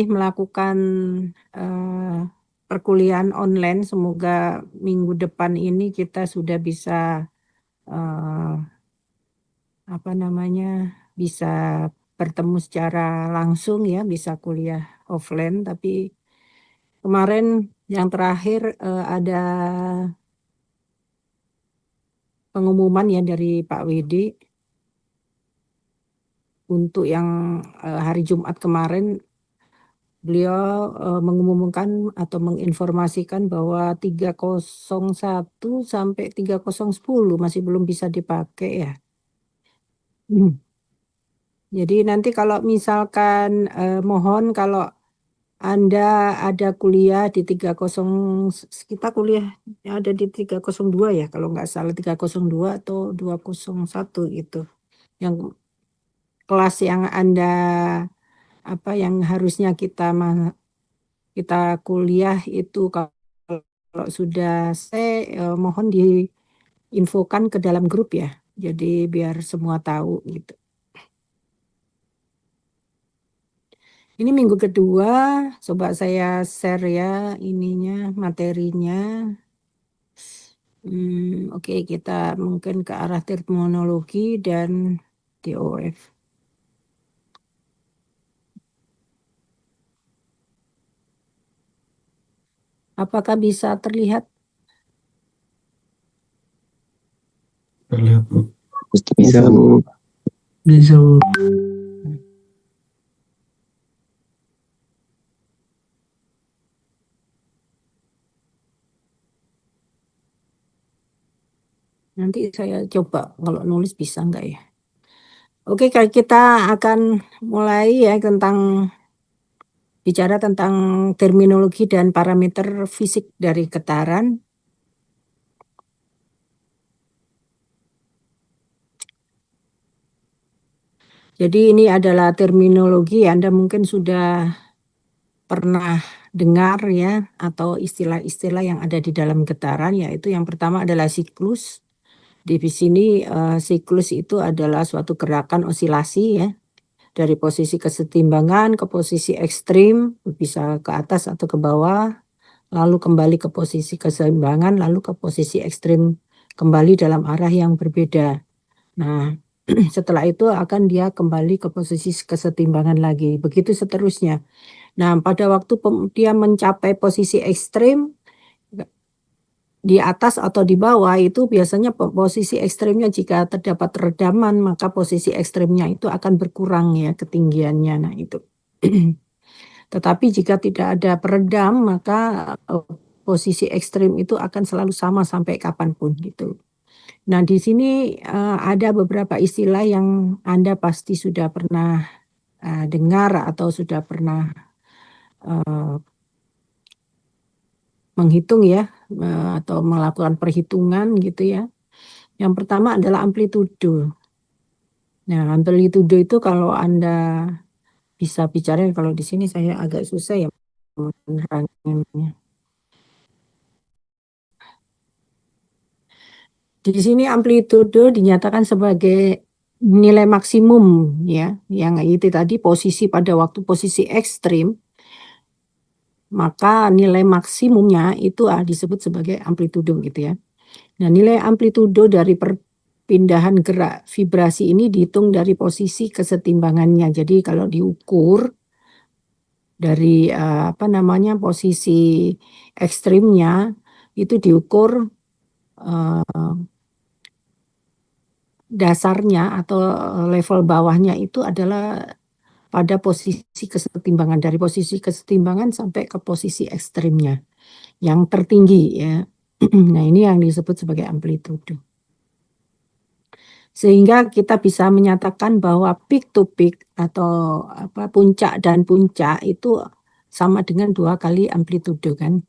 melakukan perkuliahan online. Semoga minggu depan ini kita sudah bisa bisa bertemu secara langsung ya, bisa kuliah offline. Tapi kemarin yang terakhir ada pengumuman ya dari Pak Widi untuk yang hari Jumat kemarin. Beliau mengumumkan atau menginformasikan bahwa 301 sampai 3010 masih belum bisa dipakai ya. Jadi nanti kalau misalkan mohon kalau Anda ada kuliah di 30, kita kuliah ada di 302 ya, kalau nggak salah 302 atau 201 gitu. Yang kelas yang Anda yang harusnya kita kuliah itu kalau sudah mohon diinfokan ke dalam grup ya. Jadi biar semua tahu gitu. Ini minggu kedua, coba saya share ya materinya. Oke, kita mungkin ke arah terminologi dan DOF. Apakah bisa terlihat? Terlihat, Bu. Bisa, Bu. Bisa, Bu. Nanti saya coba kalau nulis bisa enggak ya. Oke, kita akan mulai ya bicara tentang terminologi dan parameter fisik dari getaran. Jadi ini adalah terminologi Anda mungkin sudah pernah dengar ya, atau istilah-istilah yang ada di dalam getaran, yaitu yang pertama adalah siklus. Di sini siklus itu adalah suatu gerakan osilasi ya, dari posisi kesetimbangan ke posisi ekstrim, bisa ke atas atau ke bawah, lalu kembali ke posisi keseimbangan, lalu ke posisi ekstrim kembali dalam arah yang berbeda. Nah, setelah itu akan dia kembali ke posisi kesetimbangan lagi, begitu seterusnya. Nah, pada waktu dia mencapai posisi ekstrim, di atas atau di bawah itu biasanya posisi ekstrimnya jika terdapat redaman, maka posisi ekstrimnya itu akan berkurang ya ketinggiannya. Nah, itu. Tetapi jika tidak ada peredam, maka posisi ekstrim itu akan selalu sama sampai kapanpun gitu. Nah, di sini ada beberapa istilah yang Anda pasti sudah pernah dengar atau sudah pernah menghitung ya, atau melakukan perhitungan gitu ya. Yang pertama adalah amplitudo. Nah, amplitudo itu kalau Anda bisa bicara, kalau di sini saya agak susah ya meneranginnya. Di sini amplitudo dinyatakan sebagai nilai maksimum ya, yang itu tadi pada waktu posisi ekstrim, maka nilai maksimumnya itu disebut sebagai amplitudo gitu ya. Nah, nilai amplitudo dari perpindahan gerak vibrasi ini dihitung dari posisi kesetimbangannya. Jadi kalau diukur dari posisi ekstrimnya itu diukur dasarnya atau level bawahnya itu adalah pada posisi kesetimbangan, dari posisi kesetimbangan sampai ke posisi ekstrimnya yang tertinggi ya. Nah, ini yang disebut sebagai amplitudo. Sehingga kita bisa menyatakan bahwa peak to peak atau puncak dan puncak itu sama dengan 2 kali amplitudo kan.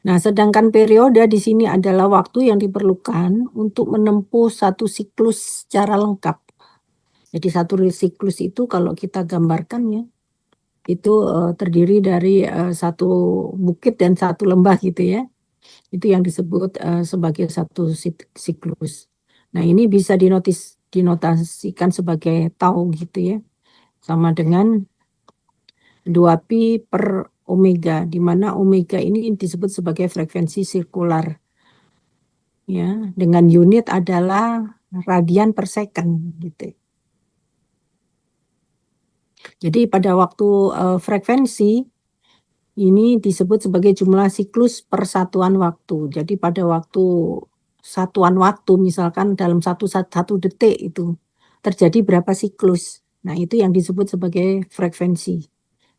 Nah, sedangkan periode di sini adalah waktu yang diperlukan untuk menempuh satu siklus secara lengkap. Jadi satu siklus itu kalau kita gambarkan ya, itu terdiri dari satu bukit dan satu lembah gitu ya. Itu yang disebut sebagai satu siklus. Nah, ini bisa dinotasikan sebagai tau gitu ya. Sama dengan 2pi per omega, di mana omega ini disebut sebagai frekuensi sirkular. Ya, dengan unit adalah radian per second gitu. Jadi pada waktu frekuensi ini disebut sebagai jumlah siklus per satuan waktu. Jadi pada waktu satuan waktu misalkan dalam satu detik itu terjadi berapa siklus. Nah, itu yang disebut sebagai frekuensi.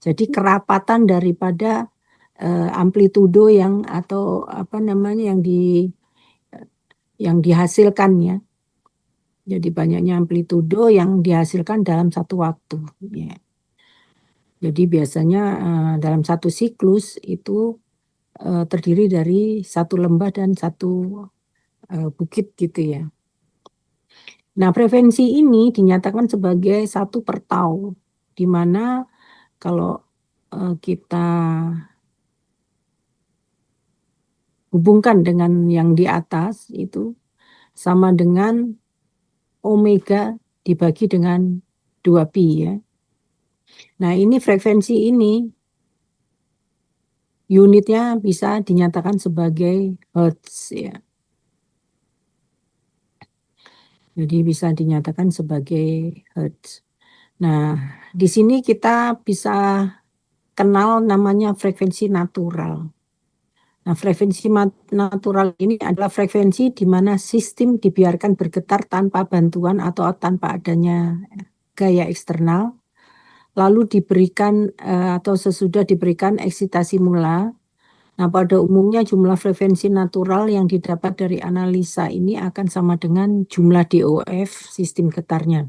Jadi kerapatan daripada amplitudo yang atau apa namanya yang dihasilkan ya. Jadi banyaknya amplitudo yang dihasilkan dalam satu waktu. Ya. Jadi biasanya dalam satu siklus itu terdiri dari satu lembah dan satu bukit gitu ya. Nah, frekuensi ini dinyatakan sebagai 1/tau, di mana kalau kita hubungkan dengan yang di atas itu sama dengan omega dibagi dengan 2pi ya. Nah, ini frekuensi ini unitnya bisa dinyatakan sebagai hertz ya. Jadi bisa dinyatakan sebagai hertz. Nah, di sini kita bisa kenal namanya frekuensi natural. Nah, frekuensi natural ini adalah frekuensi di mana sistem dibiarkan bergetar tanpa bantuan atau tanpa adanya gaya eksternal, lalu diberikan atau sesudah diberikan eksitasi mula. Nah, pada umumnya jumlah frekuensi natural yang didapat dari analisa ini akan sama dengan jumlah DOF sistem getarnya.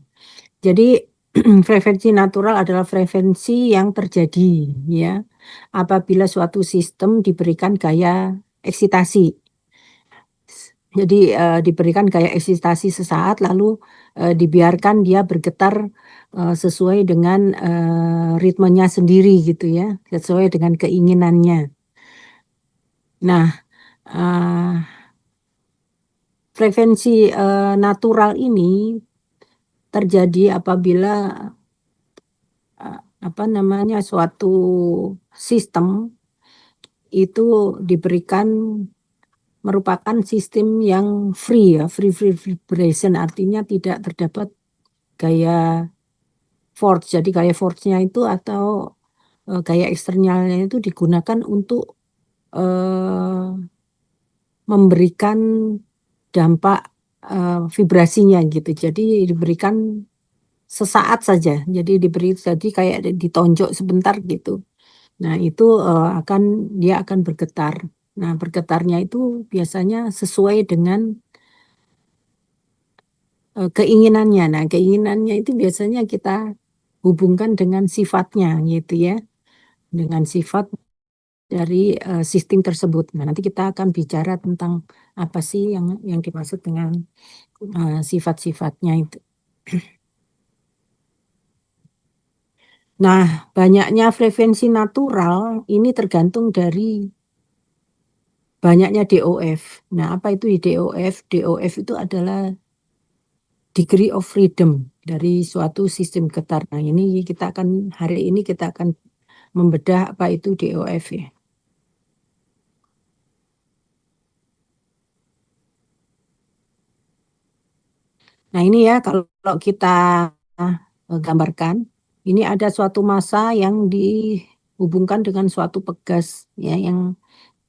Jadi frekuensi natural adalah frekuensi yang terjadi ya apabila suatu sistem diberikan gaya eksitasi. Jadi diberikan gaya eksitasi sesaat lalu dibiarkan dia bergetar sesuai dengan ritmenya sendiri gitu ya, sesuai dengan keinginannya. Nah, frekuensi natural ini terjadi apabila apa namanya suatu sistem itu diberikan merupakan sistem yang free ya, free vibration, artinya tidak terdapat gaya force. Jadi gaya force-nya itu atau gaya eksternalnya itu digunakan untuk memberikan dampak vibrasinya gitu. Jadi diberikan sesaat saja. Jadi jadi kayak ditonjok sebentar gitu. Nah, itu dia akan bergetar. Nah, bergetarnya itu biasanya sesuai dengan keinginannya. Nah, keinginannya itu biasanya kita hubungkan dengan sifatnya gitu ya. Dengan sifat dari sistem tersebut. Nah, nanti kita akan bicara tentang apa sih yang dimaksud dengan sifat-sifatnya itu. Nah, banyaknya frekuensi natural ini tergantung dari banyaknya DOF. Nah, apa itu DOF? DOF itu adalah degree of freedom dari suatu sistem getar. Nah, ini hari ini kita akan membedah apa itu DOF ya. Nah, ini ya kalau kita gambarkan, ini ada suatu massa yang dihubungkan dengan suatu pegas ya, yang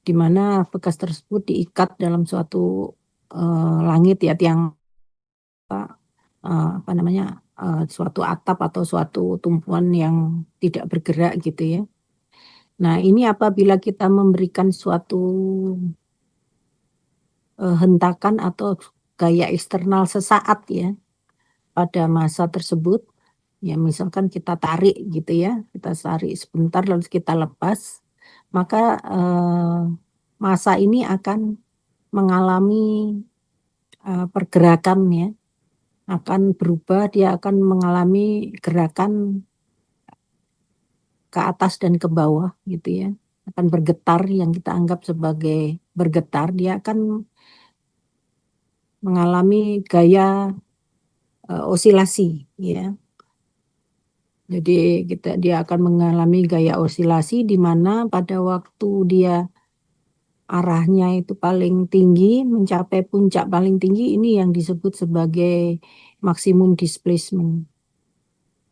di mana pegas tersebut diikat dalam suatu langit ya, tiang apa namanya suatu atap atau suatu tumpuan yang tidak bergerak gitu ya. Nah, ini apabila kita memberikan suatu hentakan atau gaya eksternal sesaat ya pada massa tersebut, ya misalkan kita tarik gitu ya, kita tarik sebentar lalu kita lepas, maka massa ini akan mengalami pergerakan ya, akan berubah, dia akan mengalami gerakan ke atas dan ke bawah gitu ya, akan bergetar, yang kita anggap sebagai bergetar, dia akan mengalami gaya osilasi ya. Jadi dia akan mengalami gaya osilasi di mana pada waktu dia arahnya itu paling tinggi, mencapai puncak paling tinggi, ini yang disebut sebagai maksimum displacement.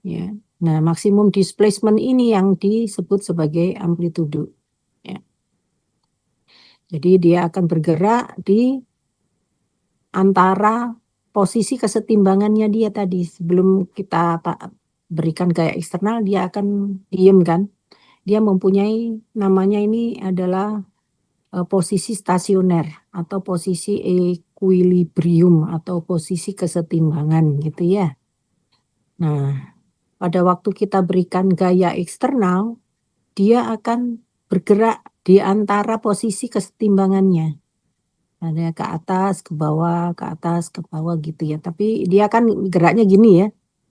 Ya. Nah, maksimum displacement ini yang disebut sebagai amplitudo. Ya. Jadi dia akan bergerak di antara posisi kesetimbangannya dia tadi. Sebelum kita berikan gaya eksternal, dia akan diem kan. Dia mempunyai namanya ini adalah posisi stasioner atau posisi equilibrium atau posisi kesetimbangan gitu ya. Nah, pada waktu kita berikan gaya eksternal, dia akan bergerak di antara posisi kesetimbangannya. Ada ke atas, ke bawah, ke atas, ke bawah gitu ya. Tapi dia kan geraknya gini ya.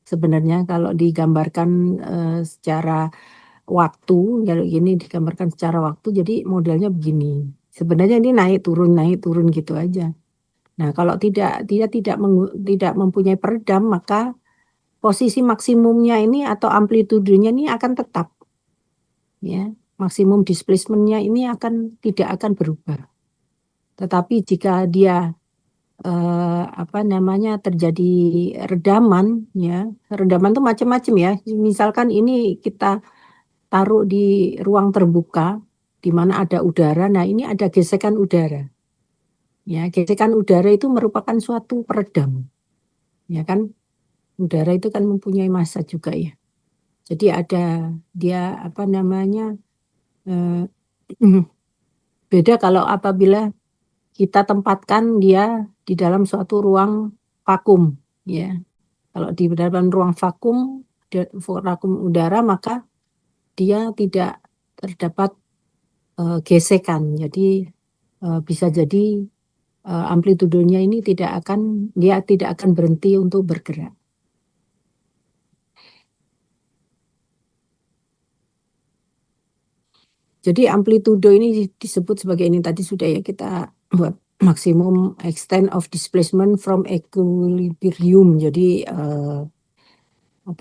Sebenarnya kalau digambarkan secara waktu, kalau gini digambarkan secara waktu, jadi modelnya begini. Sebenarnya ini naik turun gitu aja. Nah, kalau dia tidak mempunyai peredam, maka posisi maksimumnya ini atau amplitudenya ini akan tetap. Ya, maksimum displacementnya ini tidak akan berubah. Tetapi jika dia terjadi redaman, ya, redaman itu macam-macam ya. Misalkan ini kita taruh di ruang terbuka di mana ada udara. Nah, ini ada gesekan udara. Ya, gesekan udara itu merupakan suatu peredam. Ya kan? Udara itu kan mempunyai massa juga ya. Jadi ada dia beda kalau apabila kita tempatkan dia di dalam suatu ruang vakum, ya. Kalau di dalam ruang vakum udara, maka dia tidak terdapat gesekan. Jadi bisa jadi amplitudonya ini dia tidak akan berhenti untuk bergerak. Jadi amplitudo ini disebut sebagai ini tadi sudah ya kita buat maksimum extent of displacement from equilibrium. Jadi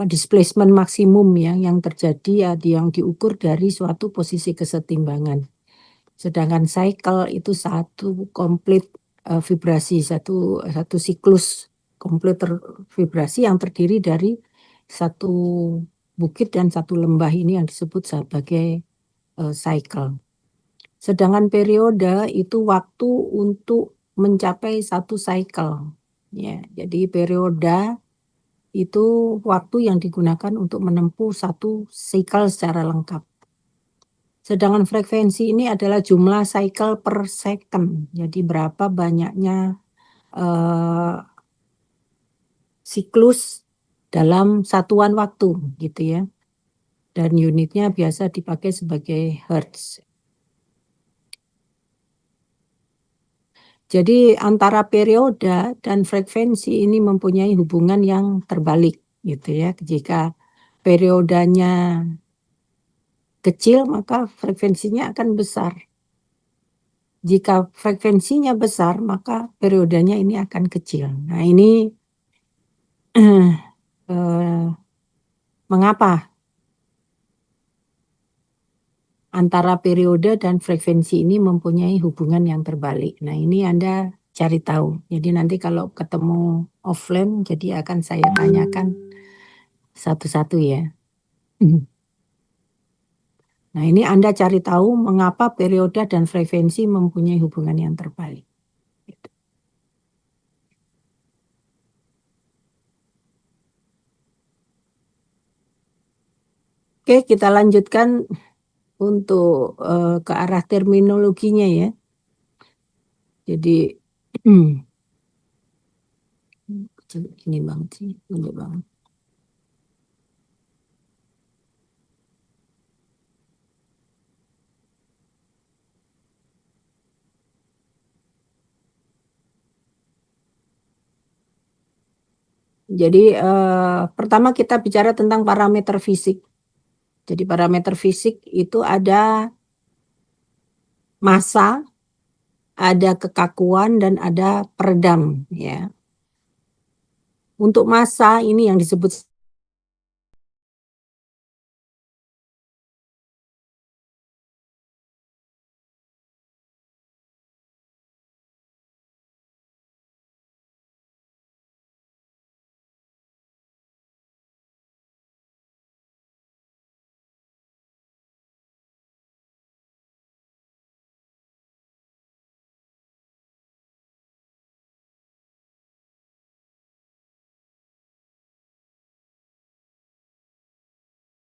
displacement maksimum ya yang terjadi ya yang diukur dari suatu posisi kesetimbangan. Sedangkan cycle itu satu komplit vibrasi, satu siklus komplit vibrasi yang terdiri dari satu bukit dan satu lembah ini yang disebut sebagai cycle. Sedangkan periode itu waktu untuk mencapai satu cycle. Ya, jadi periode itu waktu yang digunakan untuk menempuh satu cycle secara lengkap. Sedangkan frekuensi ini adalah jumlah cycle per second. Jadi berapa banyaknya siklus dalam satuan waktu gitu ya. Dan unitnya biasa dipakai sebagai hertz. Jadi antara periode dan frekuensi ini mempunyai hubungan yang terbalik gitu ya. Jika periodenya kecil maka frekuensinya akan besar. Jika frekuensinya besar maka periodenya ini akan kecil. Nah ini mengapa antara periode dan frekuensi ini mempunyai hubungan yang terbalik. Nah ini Anda cari tahu. Jadi nanti kalau ketemu offline jadi akan saya tanyakan satu-satu ya. Nah ini Anda cari tahu mengapa periode dan frekuensi mempunyai hubungan yang terbalik. Oke, kita lanjutkan untuk ke arah terminologinya ya. Jadi ini banget sih, gede banget. Jadi pertama kita bicara tentang parameter fisik. Jadi parameter fisik itu ada massa, ada kekakuan dan ada peredam ya. Untuk massa ini yang disebut